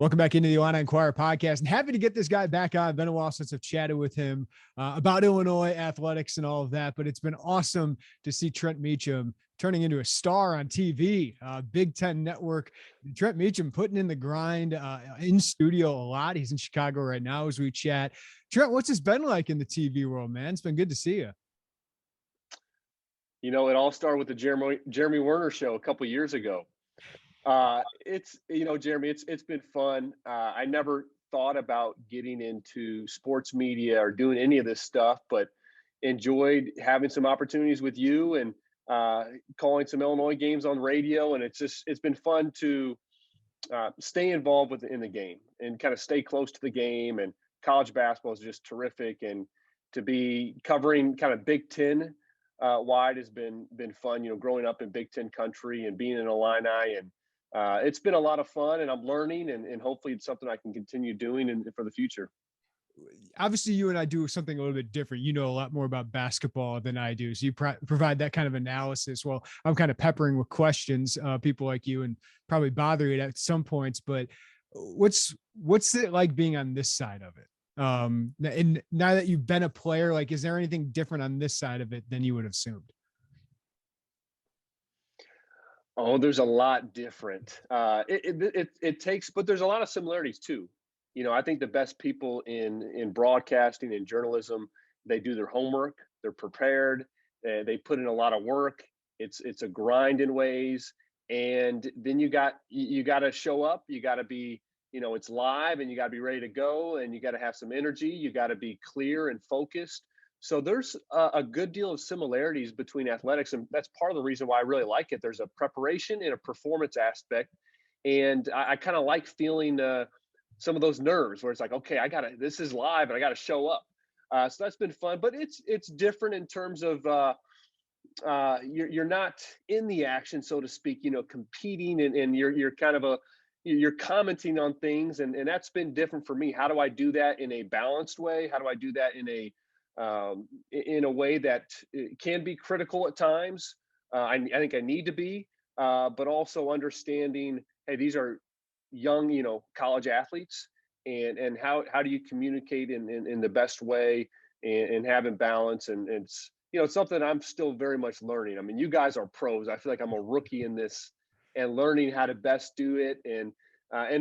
Welcome back into the Illini Inquirer podcast, and happy to get this guy back on. Been a while since I've chatted with him about Illinois athletics and all of that, but it's been awesome to see Trent Meacham turning into a star on TV, Big Ten Network. Trent Meacham putting in the grind in studio a lot. He's in Chicago right now as we chat. Trent, what's this been like in the TV world, man? It's been good to see you. You know, it all started with the Jeremy Werner show a couple years ago. Jeremy, it's been fun. I never thought about getting into sports media or doing any of this stuff, but enjoyed having some opportunities with you and calling some Illinois games on radio. And it's been fun to stay involved in the game and kind of stay close to the game. And college basketball is just terrific. And to be covering kind of Big Ten wide has been fun, growing up in Big Ten country and being an Illini, and it's been a lot of fun, and I'm learning, and hopefully it's something I can continue doing for the future. Obviously, you and I do something a little bit different. You know a lot more about basketball than I do, so you provide that kind of analysis. Well, I'm kind of peppering with questions, people like you, and probably bother you at some points. But what's it like being on this side of it? And now that you've been a player, like, is there anything different on this side of it than you would have assumed? Oh, there's a lot different. It takes, but there's a lot of similarities too. I think the best people in broadcasting and journalism, they do their homework, they're prepared, they put in a lot of work. It's a grind in ways, and then you got to show up. You got to be, it's live, and you got to be ready to go, and you got to have some energy. You got to be clear and focused. So there's a good deal of similarities between athletics, and that's part of the reason why I really like it. There's a preparation and a performance aspect, and I kind of like feeling some of those nerves where it's like, okay, this is live, and I got to show up. So that's been fun, but it's different in terms of you're not in the action, so to speak, competing, and you're kind of you're commenting on things, and that's been different for me. How do I do that in a balanced way? How do I do that in a way that can be critical at times? I think I need to be, but also understanding, hey, these are young, college athletes, and how do you communicate in the best way, and having balance, and it's something I'm still very much learning. I mean, you guys are pros. I feel like I'm a rookie in this, and learning how to best do it, and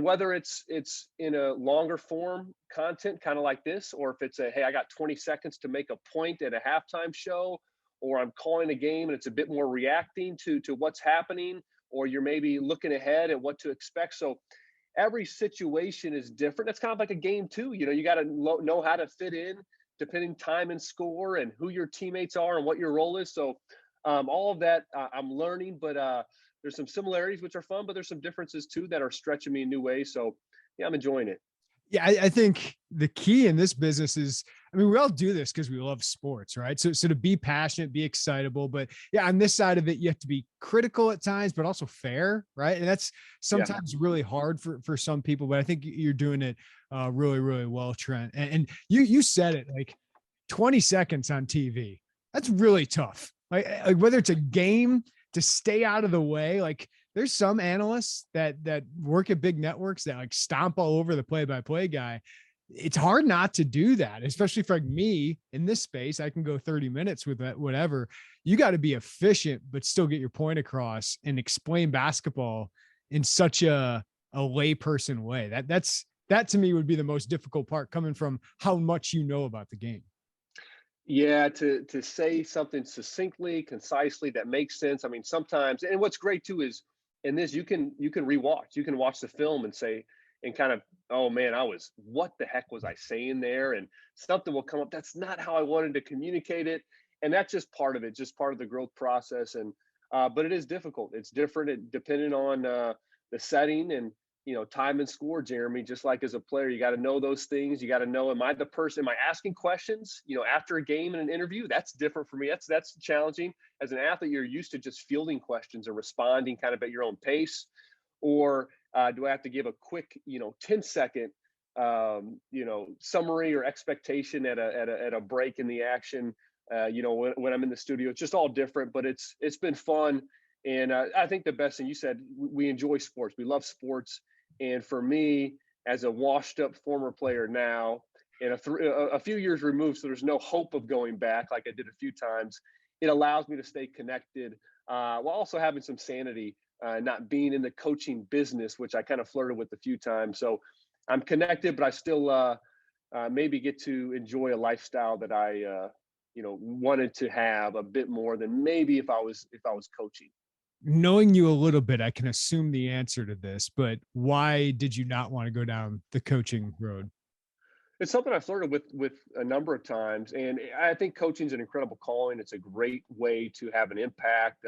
whether it's in a longer form content, kind of like this, or if it's hey, I got 20 seconds to make a point at a halftime show, or I'm calling a game and it's a bit more reacting to what's happening, or you're maybe looking ahead at what to expect. So every situation is different. It's kind of like a game too. You got to know how to fit in depending time and score, and who your teammates are, and what your role is. So all of that I'm learning, but there's some similarities which are fun, but there's some differences too that are stretching me in new ways. So yeah, I'm enjoying it. Yeah, I think the key in this business is, I mean, we all do this because we love sports, right? So to be passionate, be excitable, but yeah, on this side of it, you have to be critical at times, but also fair, right? And that's sometimes really hard for some people, but I think you're doing it really, really well, Trent. And you said it, like 20 seconds on TV. That's really tough. Like whether it's a game, to stay out of the way. Like there's some analysts that work at big networks that like stomp all over the play-by-play guy. It's hard not to do that, especially for like me in this space. I can go 30 minutes with that, whatever. You got to be efficient, but still get your point across and explain basketball in such a layperson way. That to me would be the most difficult part, coming from how much you know about the game. Yeah, to say something succinctly, concisely, that makes sense. I mean, sometimes, and what's great too is in this, you can rewatch. You can watch the film and say, and kind of, oh man, what the heck was I saying there? And something will come up. That's not how I wanted to communicate it. And that's just part of it, just part of the growth process. And but it is difficult. It's different depending on the setting and time and score, Jeremy. Just like as a player, you got to know those things. You got to know, am I asking questions, after a game in an interview? That's different for me. That's challenging. As an athlete, you're used to just fielding questions and responding kind of at your own pace. Or do I have to give a quick, 10-second, summary or expectation at a break in the action? When I'm in the studio, it's just all different, but it's been fun. And I think the best thing you said, we enjoy sports. We love sports. And for me, as a washed up former player now, and a few years removed, so there's no hope of going back like I did a few times. It allows me to stay connected while also having some sanity, not being in the coaching business, which I kind of flirted with a few times. So I'm connected, but I still maybe get to enjoy a lifestyle that I wanted to have a bit more than maybe if I was coaching. Knowing you a little bit, I can assume the answer to this, but why did you not want to go down the coaching road? It's something I flirted with a number of times, and I think coaching is an incredible calling. It's a great way to have an impact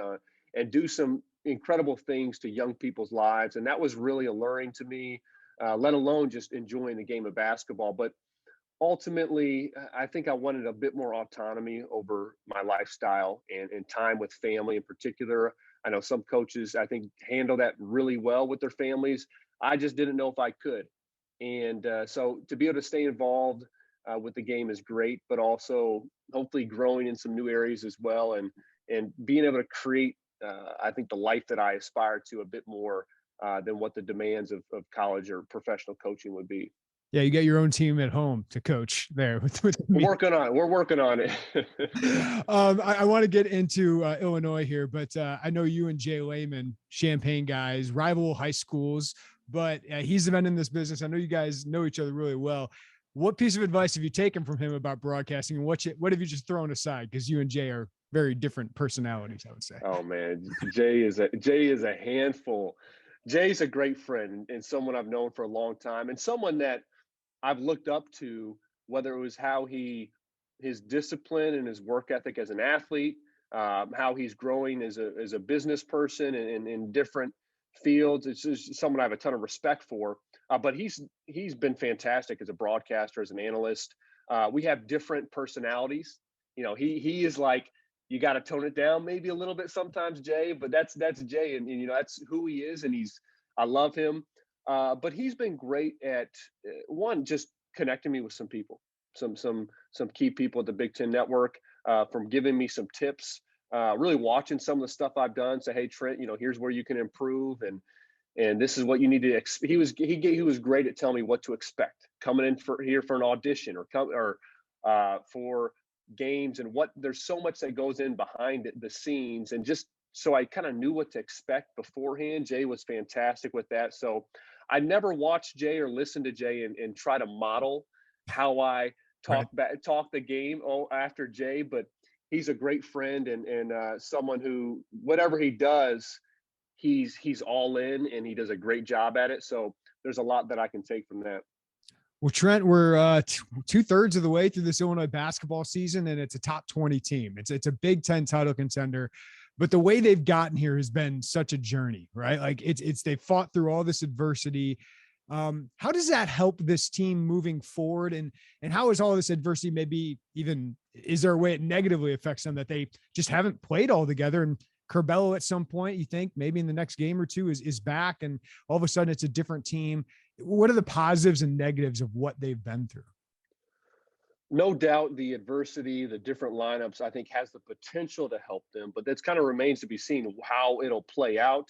and do some incredible things to young people's lives, and that was really alluring to me. Let alone just enjoying the game of basketball. But ultimately, I think I wanted a bit more autonomy over my lifestyle and time with family in particular. I know some coaches, I think, handle that really well with their families. I just didn't know if I could. And so to be able to stay involved with the game is great, but also hopefully growing in some new areas as well, and being able to create, I think, the life that I aspire to a bit more than what the demands of college or professional coaching would be. Yeah, you got your own team at home to coach there with We're me. working on it. We're working on it. I want to get into Illinois here, but I know you and Jay Lehman, Champaign guys, rival high schools, but he's been in this business. I know you guys know each other really well. What piece of advice have you taken from him about broadcasting, and what have you just thrown aside? Because you and Jay are very different personalities, I would say. Oh man, Jay is a handful. Jay's a great friend and someone I've known for a long time, and someone that I've looked up to, whether it was how his discipline and his work ethic as an athlete, how he's growing as a business person and in different fields. It's just someone I have a ton of respect for. But he's been fantastic as a broadcaster, as an analyst. We have different personalities. He is like, you got to tone it down maybe a little bit sometimes, Jay. But that's Jay, and that's who he is, and I love him. But he's been great at one, just connecting me with some people, some key people at the Big Ten Network, from giving me some tips, really watching some of the stuff I've done. Say, hey Trent, here's where you can improve, and this is what you need to. He was great at telling me what to expect coming in for an audition or for games, and what there's so much that goes in behind the scenes, and just so I kind of knew what to expect beforehand. Jay was fantastic with that. So I never watched Jay or listened to Jay and try to model how I Right. talk the game after Jay, but he's a great friend and someone who, whatever he does, he's all in, and he does a great job at it. So there's a lot that I can take from that. Well, Trent, we're 2/3 of the way through this Illinois basketball season, and it's a top 20 team. It's a Big Ten title contender, but the way they've gotten here has been such a journey, right? Like it's they fought through all this adversity. How does that help this team moving forward, and how is all this adversity maybe even is there a way it negatively affects them that they just haven't played all together? And Curbelo at some point, you think maybe in the next game or two is back, and all of a sudden it's a different team. What are the positives and negatives of what they've been through? No doubt the adversity, the different lineups, I think has the potential to help them, but that's kind of remains to be seen how it'll play out.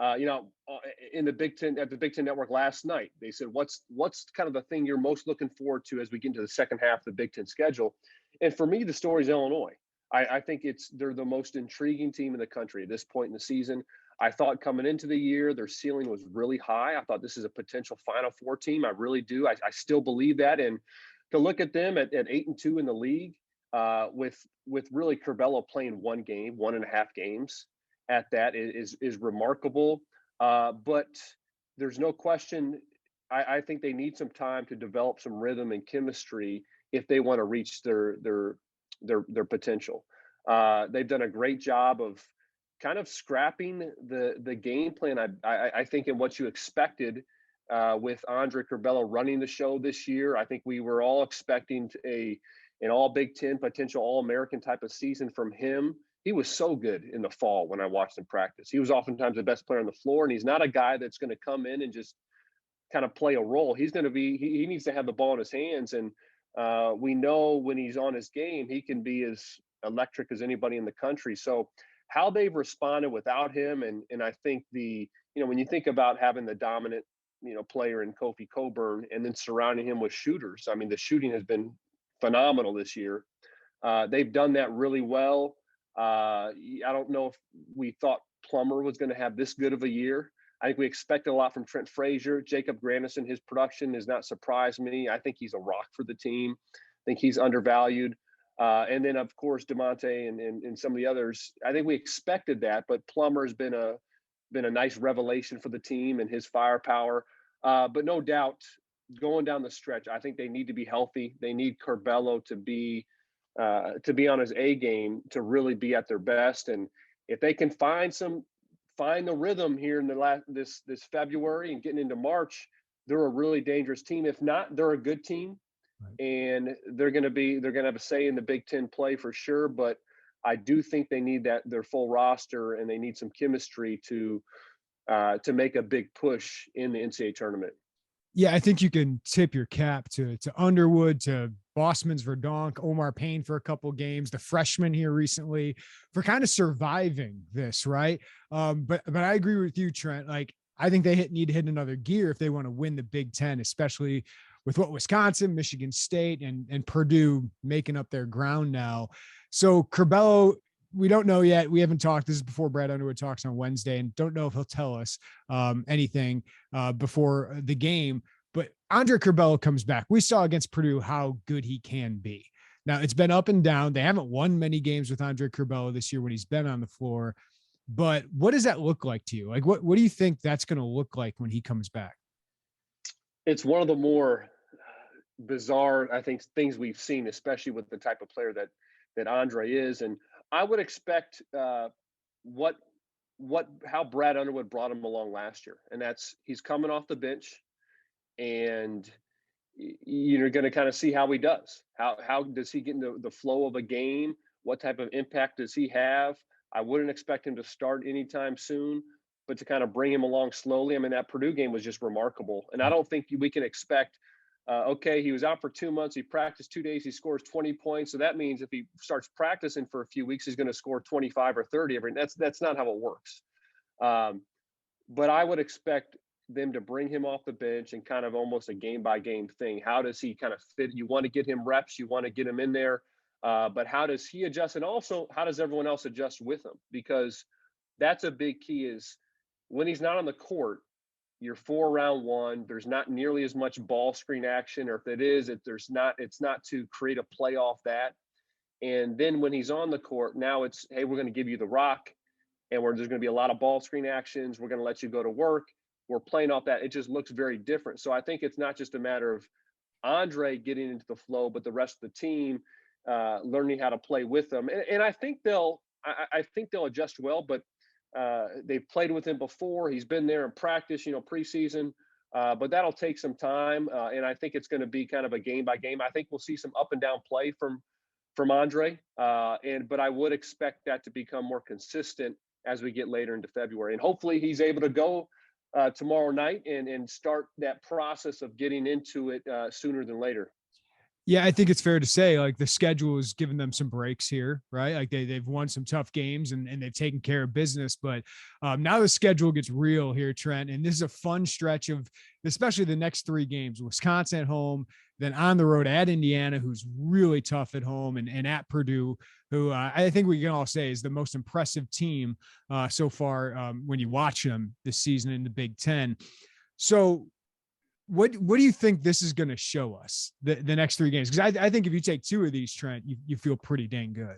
In the Big Ten, at the Big Ten Network last night, they said, "What's kind of the thing you're most looking forward to as we get into the second half of the Big Ten schedule?" And for me, the story is Illinois. I think they're the most intriguing team in the country at this point in the season. I thought coming into the year, their ceiling was really high. I thought this is a potential Final Four team. I really do. I still believe that. And to look at them at 8-2 in the league, with really Curbelo playing one game, 1.5 games at that is remarkable. But there's no question. I think they need some time to develop some rhythm and chemistry if they want to reach their potential. They've done a great job of kind of scrapping the game plan. I think in what you expected with Andre Curbelo running the show this year. I think we were all expecting an all Big Ten, potential All American type of season from him. He was so good in the fall when I watched him practice. He was oftentimes the best player on the floor, and he's not a guy that's going to come in and just kind of play a role. He's going to be he needs to have the ball in his hands, and we know when he's on his game, he can be as electric as anybody in the country. So how they've responded without him, and I think when you think about having the dominant player in Kofi Coburn, and then surrounding him with shooters. I mean, the shooting has been phenomenal this year. They've done that really well. I don't know if we thought Plummer was going to have this good of a year. I think we expected a lot from Trent Frazier. Jacob Grandison, his production has not surprised me. I think he's a rock for the team. I think he's undervalued. And then, of course, DeMonte and some of the others. I think we expected that, but Plummer's been a nice revelation for the team and his firepower. But no doubt, going down the stretch, I think they need to be healthy. They need Curbelo to be on his A game, to really be at their best. And if they can find the rhythm here in this February and getting into March, they're a really dangerous team. If not, they're a good team. Right. And they're going to have a say in the Big Ten play for sure. But I do think they need their full roster, and they need some chemistry to make a big push in the NCAA tournament. Yeah, I think you can tip your cap to Underwood, to Bosman's Verdonk, Omar Payne for a couple of games, the freshman here recently, for kind of surviving this, right? But I agree with you, Trent. Like, I think they need to hit another gear if they want to win the Big Ten, especially with what Wisconsin, Michigan State, and Purdue making up their ground now. So Curbelo, we don't know yet. We haven't talked. This is before Brad Underwood talks on Wednesday, and don't know if he'll tell us anything before the game. But Andre Curbelo comes back. We saw against Purdue how good he can be. Now, it's been up and down. They haven't won many games with Andre Curbelo this year when he's been on the floor. But what does that look like to you? Like, what do you think that's going to look like when he comes back? It's one of the more bizarre, I think, things we've seen, especially with the type of player that Andre is. And I would expect how Brad Underwood brought him along last year, and that's he's coming off the bench, and you're going to kind of see how he does. How does he get into the flow of a game? What type of impact does he have? I wouldn't expect him to start anytime soon, but to kind of bring him along slowly. I mean, that Purdue game was just remarkable, and I don't think we can expect. Okay, he was out for 2 months. He practiced 2 days. He scores 20 points. So that means if he starts practicing for a few weeks, he's going to score 25 or 30 every. That's not how it works. But I would expect them to bring him off the bench and kind of almost a game by game thing. How does he kind of fit? You want to get him reps. You want to get him in there. But how does he adjust? And also, how does everyone else adjust with him? Because that's a big key. Is when he's not on the court, you're 4 round one. There's not nearly as much ball screen action, or if it is, it's not to create a play off that. And then when he's on the court, now it's, hey, we're going to give you the rock, and there's going to be a lot of ball screen actions. We're going to let you go to work. We're playing off that. It just looks very different. So I think it's not just a matter of Andre getting into the flow, but the rest of the team learning how to play with them. And I think they'll adjust well, but they've played with him before. He's been there in practice, preseason, but that'll take some time. And I think it's going to be kind of a game by game. I think we'll see some up and down play from Andre. But I would expect that to become more consistent as we get later into February. And hopefully he's able to go tomorrow night and start that process of getting into it sooner than later. Yeah, I think it's fair to say, like, the schedule has given them some breaks here, right? Like they've won some tough games and they've taken care of business, but now the schedule gets real here, Trent. And this is a fun stretch of, especially the next 3 games: Wisconsin at home, then on the road at Indiana, who's really tough at home, and at Purdue, who I think we can all say is the most impressive team so far when you watch them this season in the Big Ten. So what do you think this is going to show us, the next 3 games? Because I think if you take 2 of these, Trent, you feel pretty dang good.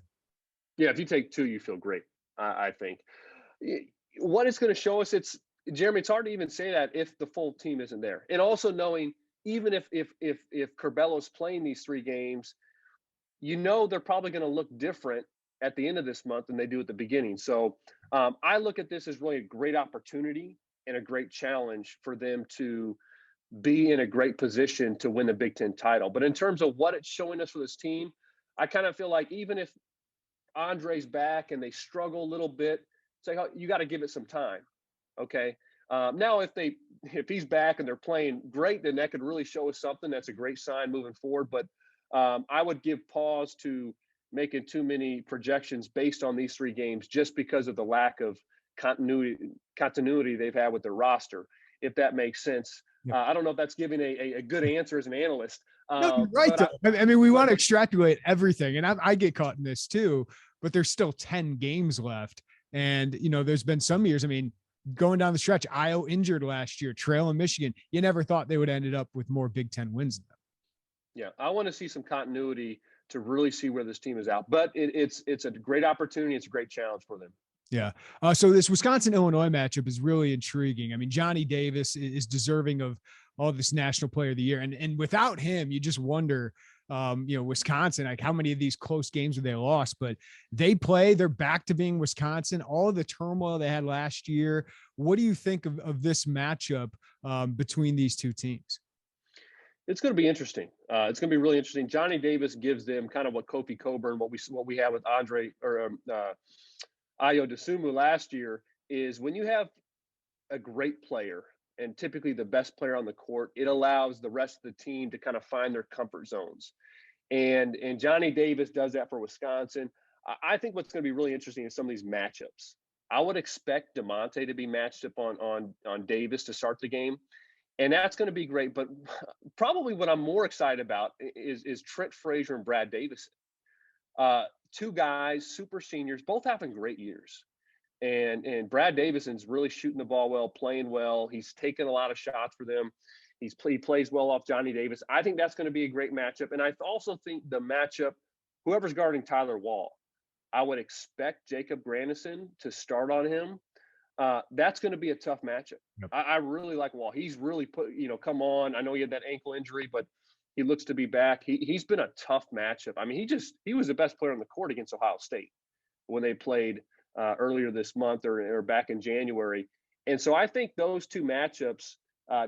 Yeah, if you take 2, you feel great. I think what it's going to show us, Jeremy, it's hard to even say that if the full team isn't there. And also knowing, even if Curbelo's playing these 3 games, they're probably going to look different at the end of this month than they do at the beginning. So I look at this as really a great opportunity and a great challenge for them to be in a great position to win the Big Ten title. But in terms of what it's showing us for this team, I kind of feel like even if Andre's back and they struggle a little bit, say, oh, you got to give it some time. Okay. Now, if he's back and they're playing great, then that could really show us something. That's a great sign moving forward. But I would give pause to making too many projections based on these 3 games, just because of the lack of continuity they've had with their roster. if that makes sense. Yeah. I don't know if that's giving a good answer as an analyst. No, you're right, though. I mean, we want to extrapolate everything, and I get caught in this too, but there's still 10 games left. And, there's been some years, I mean, going down the stretch, Iowa injured last year, trailing Michigan. You never thought they would have ended up with more Big Ten wins than them. Yeah, I want to see some continuity to really see where this team is out. But it's a great opportunity. It's a great challenge for them. Yeah. So this Wisconsin-Illinois matchup is really intriguing. I mean, Johnny Davis is deserving of all this National Player of the Year. And without him, you just wonder, Wisconsin, like how many of these close games have they lost? But they're back to being Wisconsin, all of the turmoil they had last year. What do you think of this matchup between these two teams? It's going to be interesting. It's going to be really interesting. Johnny Davis gives them kind of what Kofi Coburn, what we had with Andre or Ayo Dosunmu last year, is when you have a great player and typically the best player on the court, it allows the rest of the team to kind of find their comfort zones. And Johnny Davis does that for Wisconsin. I think what's going to be really interesting is some of these matchups. I would expect DeMonte to be matched up on Davis to start the game. And that's going to be great. But probably what I'm more excited about is Trent Frazier and Brad Davison. Two guys, super seniors, both having great years. And Brad Davison's really shooting the ball well, playing well. He's taken a lot of shots for them. He plays well off Johnny Davis. I think that's going to be a great matchup. And I also think the matchup, whoever's guarding Tyler Wall, I would expect Jacob Grandison to start on him. That's going to be a tough matchup. Yep. I really like Wall. He's really come on. I know he had that ankle injury, but he looks to be back. He's been a tough matchup. I mean, he was the best player on the court against Ohio State when they played earlier this month or back in January. And so I think those two matchups,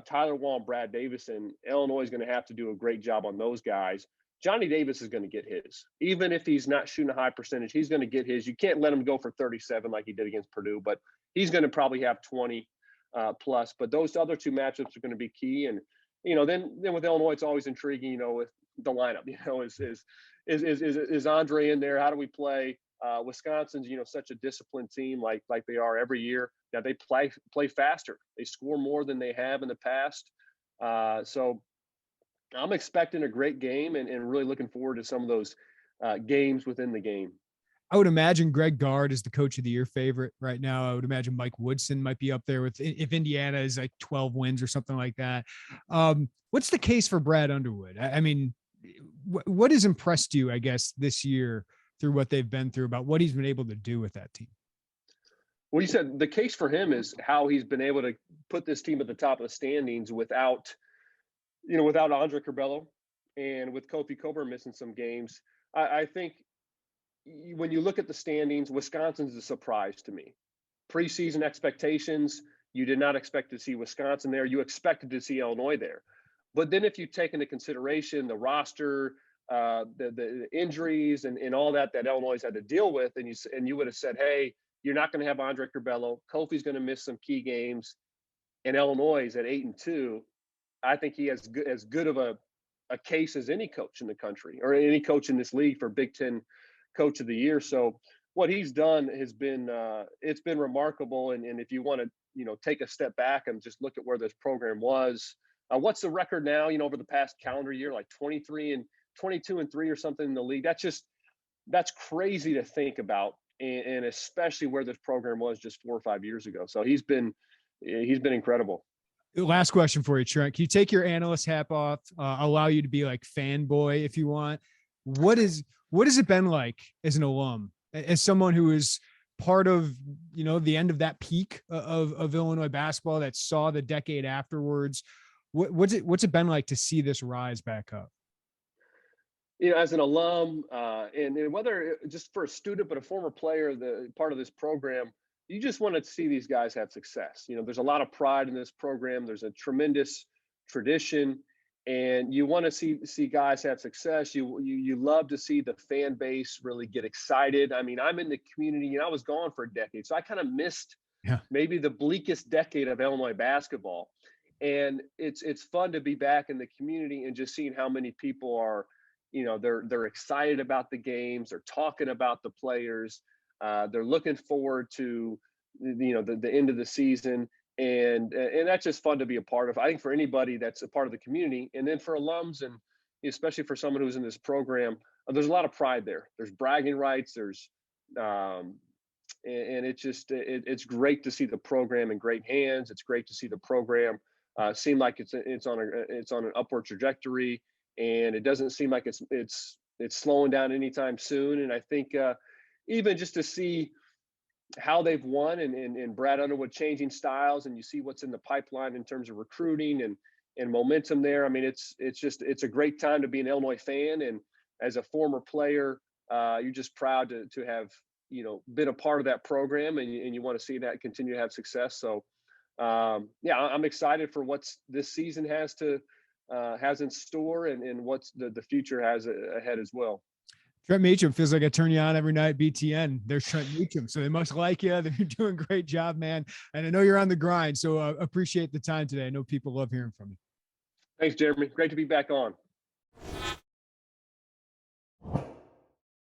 Tyler Wall and Brad Davison, Illinois is going to have to do a great job on those guys. Johnny Davis is going to get his. Even if he's not shooting a high percentage, he's going to get his. You can't let him go for 37 like he did against Purdue, but he's going to probably have 20 plus. But those other two matchups are going to be key. And, then with Illinois, it's always intriguing, with the lineup, is Andre in there? How do we play? Wisconsin's, such a disciplined team like they are every year. Now they play faster. They score more than they have in the past. So I'm expecting a great game and really looking forward to some of those games within the game. I would imagine Greg Gard is the coach of the year favorite right now. I would imagine Mike Woodson might be up there with if Indiana is like 12 wins or something like that. What's the case for Brad Underwood? I mean, what has impressed you, I guess, this year through what they've been through about what he's been able to do with that team? Well, you said the case for him is how he's been able to put this team at the top of the standings without Andre Curbelo and with Kofi Coburn missing some games. I think when you look at the standings, Wisconsin's a surprise to me. Preseason expectations, you did not expect to see Wisconsin there. You expected to see Illinois there. But then if you take into consideration the roster, the injuries and all that Illinois had to deal with, and you would have said, hey, you're not going to have Andre Curbelo. Kofi's going to miss some key games, and Illinois is at 8-2. I think he has as good of a case as any coach in the country or any coach in this league for Big Ten Coach of the Year. So what he's done has been it's been remarkable. And if you want to take a step back and just look at where this program was, what's the record now? Over the past calendar year, like 22-3 or something in the league. That's crazy to think about, and especially where this program was just 4 or 5 years ago. So he's been incredible. Last question for you, Trent. Can you take your analyst hat off? Allow you to be like fanboy if you want. What has it been like as an alum, as someone who is part of the end of that peak of Illinois basketball that saw the decade afterwards? What's it been like to see this rise back up? As an alum, and whether just for a student, but a former player, the part of this program, you just want to see these guys have success. There's a lot of pride in this program. There's a tremendous tradition, and you want to see guys have success. You love to see the fan base really get excited. I mean, I'm in the community, I was gone for a decade, so I kind of missed maybe the bleakest decade of Illinois basketball. And it's fun to be back in the community and just seeing how many people are, they're excited about the games. They're talking about the players. They're looking forward to, the end of the season. And that's just fun to be a part of. I think for anybody that's a part of the community, and then for alums, and especially for someone who's in this program, there's a lot of pride there. There's bragging rights. There's and it's great to see the program in great hands. It's great to see the program seem like it's on an upward trajectory, and it doesn't seem like it's slowing down anytime soon. And I think even just to see how they've won, and Brad Underwood changing styles, and you see what's in the pipeline in terms of recruiting and momentum there. I mean, it's a great time to be an Illinois fan, and as a former player, you're just proud to have been a part of that program, and you want to see that continue to have success. So yeah, I'm excited for what's this season has in store, and what's the future has ahead as well. Trent Meacham feels like I turn you on every night. BTN, there's Trent Meacham, so they must like you. They're doing a great job, man. And I know you're on the grind, so appreciate the time today. I know people love hearing from you. Thanks, Jeremy. Great to be back on.